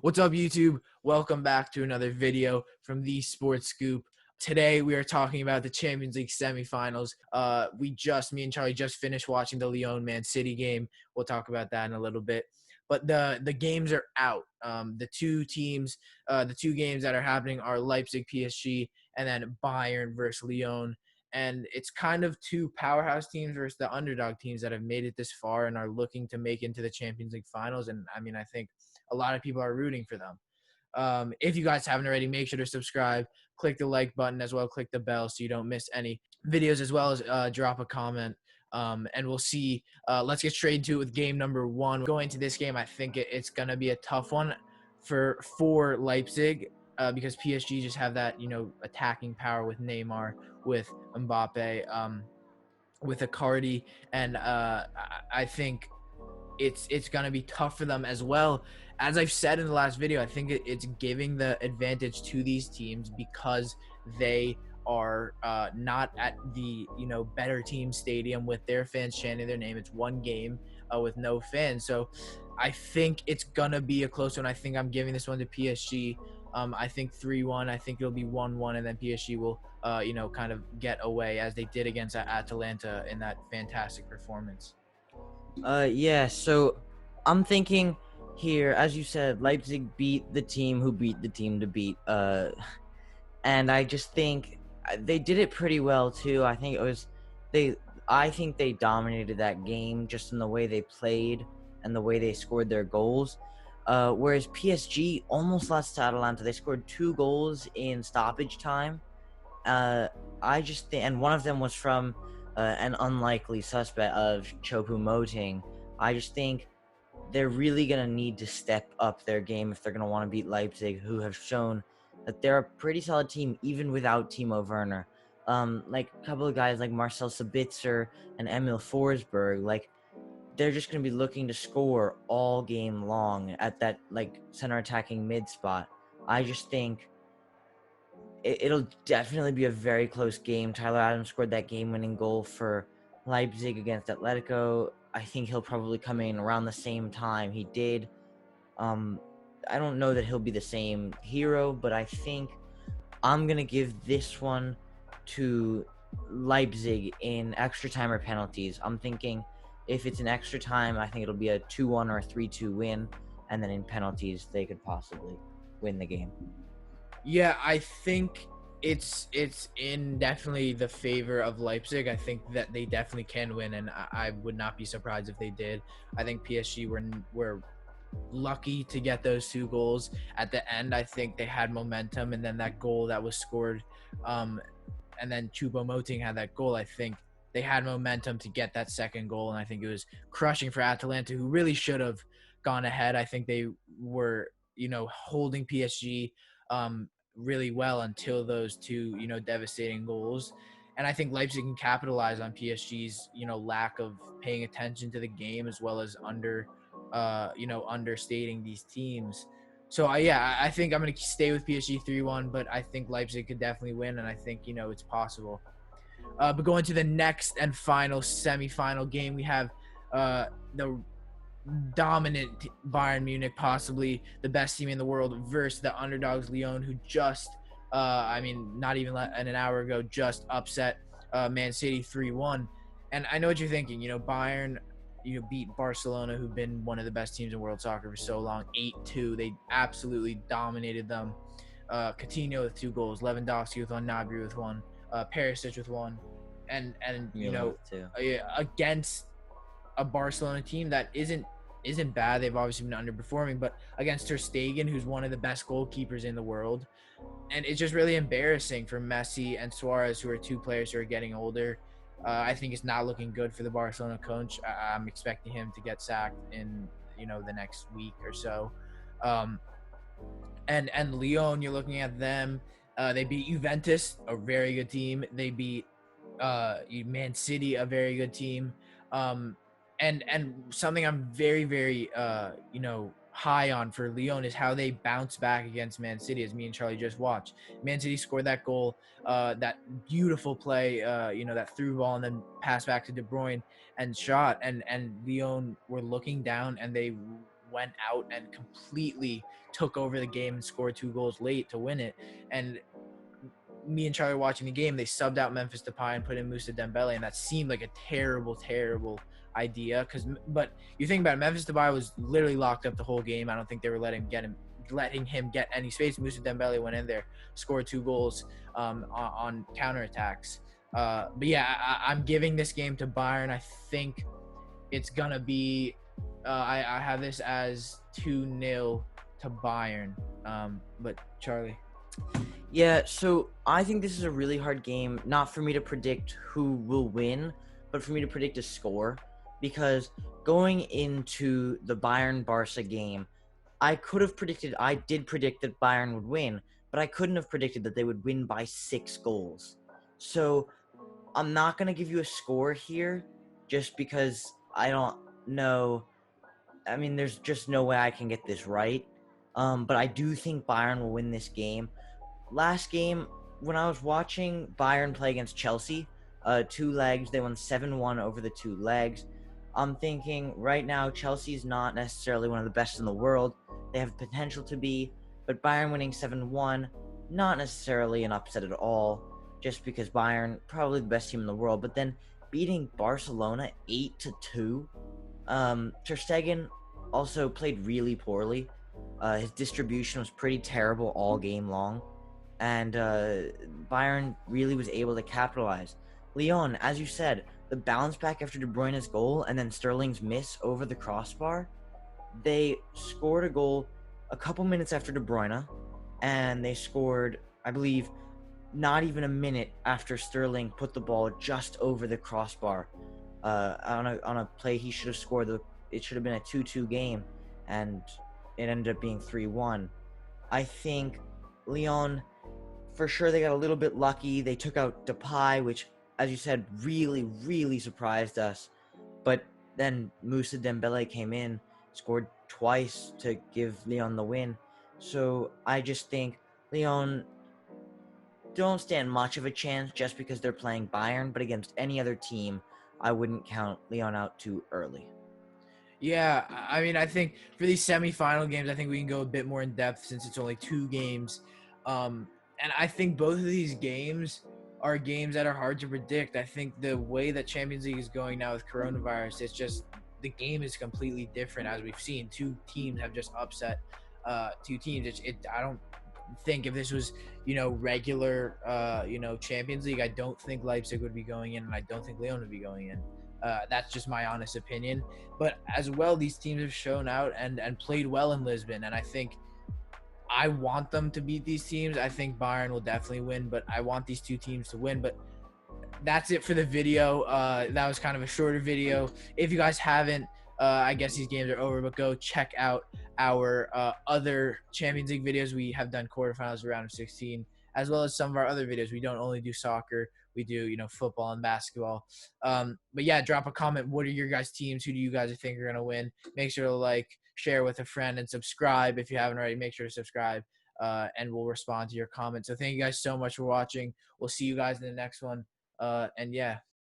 What's up, YouTube? Welcome back to another video from the Sports Scoop. Today we are talking about the Champions League Semifinals. Me and Charlie just finished watching the Lyon Man City game. We'll talk about that in a little bit. But the games are out. The two games that are happening are Leipzig, PSG, and then Bayern versus Lyon. And it's kind of two powerhouse teams versus the underdog teams that have made it this far and are looking to make into the Champions League finals. And I think a lot of people are rooting for them. If you guys haven't already, make sure to subscribe, click the like button as well, click the bell so you don't miss any videos, as well as drop a comment. And we'll see. Let's get straight into it with game number one. Going to this game, I think it's going to be a tough one for Leipzig because PSG just have that, attacking power with Neymar, with Mbappe, with Icardi, and I think it's going to be tough for them as well. As I've said in the last video, I think it's giving the advantage to these teams because they are not at the better team stadium with their fans chanting their name. It's one game with no fans, so I think it's gonna be a close one. I think I'm giving this one to PSG. I think 3-1. I think it'll be 1-1, and then PSG will kind of get away as they did against Atalanta in that fantastic performance. Yeah, so I'm thinking here, as you said, Leipzig beat the team who beat the team to beat. And I just think they did it pretty well too. I think they dominated that game just in the way they played and the way they scored their goals. Whereas PSG almost lost to Atalanta. They scored 2 goals in stoppage time. I just think, and one of them was from an unlikely suspect of Choupo-Moting. I just think they're really going to need to step up their game if they're going to want to beat Leipzig, who have shown that they're a pretty solid team even without Timo Werner. Like a couple of guys like Marcel Sabitzer and Emil Forsberg, like they're just going to be looking to score all game long at that center attacking mid spot. I just think it'll definitely be a very close game. Tyler Adams scored that game-winning goal for Leipzig against Atletico. I think he'll probably come in around the same time he did. I don't know that he'll be the same hero, but I think I'm going to give this one to Leipzig in extra time or penalties. I'm thinking if it's an extra time, I think it'll be a 2-1 or a 3-2 win, and then in penalties, they could possibly win the game. Yeah, I think it's in definitely the favor of Leipzig. I think that they definitely can win, and I would not be surprised if they did. I think PSG were lucky to get those 2 goals at the end. I think they had momentum, and then that goal that was scored, and then Choupo-Moting had that goal. I think they had momentum to get that second goal, and I think it was crushing for Atalanta, who really should have gone ahead. I think they were, holding PSG really well until those 2, devastating goals. And I think Leipzig can capitalize on PSG's, lack of paying attention to the game, as well as understating these teams. So I think I'm going to stay with PSG 3-1, but I think Leipzig could definitely win, and I think, it's possible. But going to the next and final semifinal game, we have the dominant Bayern Munich, possibly the best team in the world, versus the underdogs Lyon, who just not even an hour ago just upset Man City 3-1. And I know what you're thinking. Bayern beat Barcelona, who've been one of the best teams in world soccer for so long, 8-2. They absolutely dominated them. Coutinho with 2 goals, Lewandowski with 1, Gnabry with 1, Perisic with 1, and against a Barcelona team that isn't bad. They've obviously been underperforming, but against Ter Stegen, who's one of the best goalkeepers in the world. And it's just really embarrassing for Messi and Suarez, who are 2 players who are getting older. I think it's not looking good for the Barcelona coach. I'm expecting him to get sacked in, the next week or so. And Lyon, you're looking at them. They beat Juventus, a very good team. They beat Man City, a very good team. And something I'm very, very, high on for Lyon is how they bounce back against Man City, as me and Charlie just watched. Man City scored that goal, that beautiful play, that through ball and then pass back to De Bruyne and shot. And Lyon were looking down, and they went out and completely took over the game and scored 2 goals late to win it. And me and Charlie were watching the game, they subbed out Memphis Depay and put in Moussa Dembele, and that seemed like a terrible idea. But you think about it, Memphis Depay was literally locked up the whole game. I don't think they were letting him get any space. Moussa Dembele went in there, scored 2 goals on counterattacks. But yeah, I'm giving this game to Bayern. I think it's gonna be. I have this as 2-0 to Bayern. But Charlie. Yeah, so I think this is a really hard game, not for me to predict who will win, but for me to predict a score. Because going into the Bayern-Barca game, I did predict that Bayern would win, but I couldn't have predicted that they would win by 6 goals. So I'm not going to give you a score here, just because I don't know. I mean, there's just no way I can get this right. But I do think Bayern will win this game. Last game, when I was watching Bayern play against Chelsea, 2 legs, they won 7-1 over the 2 legs. I'm thinking right now Chelsea's not necessarily one of the best in the world. They have potential to be, but Bayern winning 7-1, not necessarily an upset at all, just because Bayern, probably the best team in the world, but then beating Barcelona 8-2. Ter Stegen also played really poorly. His distribution was pretty terrible all game long. And Bayern really was able to capitalize. Lyon, as you said, the bounce back after De Bruyne's goal and then Sterling's miss over the crossbar, they scored a goal a couple minutes after De Bruyne, and they scored, I believe, not even a minute after Sterling put the ball just over the crossbar on a play he should have scored. It should have been a 2-2 game, and it ended up being 3-1. I think Lyon, for sure, they got a little bit lucky. They took out Depay, which, as you said, really, really surprised us. But then Moussa Dembele came in, scored twice to give Lyon the win. So I just think Lyon don't stand much of a chance just because they're playing Bayern. But against any other team, I wouldn't count Lyon out too early. Yeah, I mean, I think for these semifinal games, I think we can go a bit more in depth since it's only 2 games. And I think both of these games are games that are hard to predict. I think the way that Champions League is going now with coronavirus, it's just the game is completely different. As we've seen, 2 teams have just upset 2 teams. I don't think if this was, regular, Champions League, I don't think Leipzig would be going in, and I don't think Lyon would be going in. That's just my honest opinion. But as well, these teams have shown out and played well in Lisbon, and I think I want them to beat these teams. I think Bayern will definitely win, but I want these 2 teams to win. But that's it for the video. That was kind of a shorter video. If you guys haven't, I guess these games are over, but go check out our other Champions League videos. We have done quarterfinals, round of 16, as well as some of our other videos. We don't only do soccer. We do, football and basketball. But yeah, drop a comment. What are your guys' teams? Who do you guys think are going to win? Make sure to like, share with a friend, and subscribe. If you haven't already, make sure to subscribe, and we'll respond to your comments. So thank you guys so much for watching. We'll see you guys in the next one. And yeah.